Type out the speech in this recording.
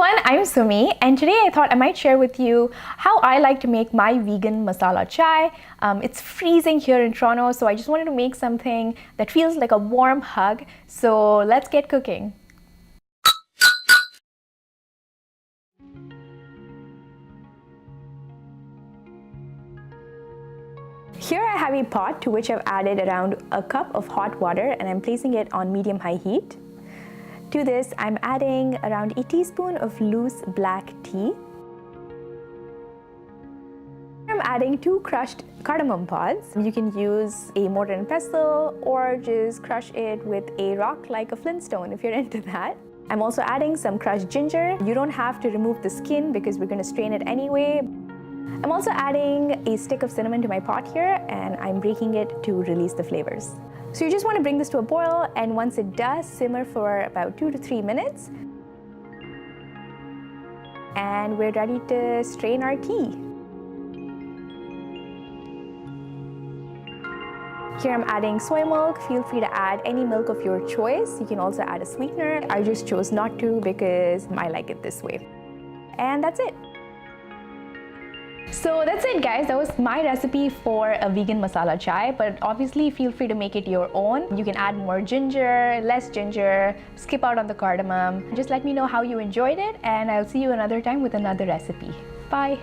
everyone, I'm Sumi, and today I thought I might share with you how I like to make my vegan masala chai. It's freezing here in Toronto, so I just wanted to make something that feels like a warm hug. So let's get cooking. Here I have a pot to which I've added around a cup of hot water, and I'm placing it on medium-high heat. To this, I'm adding around a teaspoon of loose black tea. I'm adding 2 crushed cardamom pods. You can use a mortar and pestle or just crush it with a rock like a Flintstone if you're into that. I'm also adding some crushed ginger. You don't have to remove the skin because we're going to strain it anyway. I'm also adding a stick of cinnamon to my pot here, and I'm breaking it to release the flavors. So you just want to bring this to a boil, and once it does, simmer for about 2 to 3 minutes. And we're ready to strain our tea. Here I'm adding soy milk. Feel free to add any milk of your choice. You can also add a sweetener. I just chose not to because I like it this way. And that's it. So that's it, guys. That was my recipe for a vegan masala chai, but obviously feel free to make it your own. You can add more ginger, less ginger, skip out on the cardamom. Just let me know how you enjoyed it, and I'll see you another time with another recipe. Bye.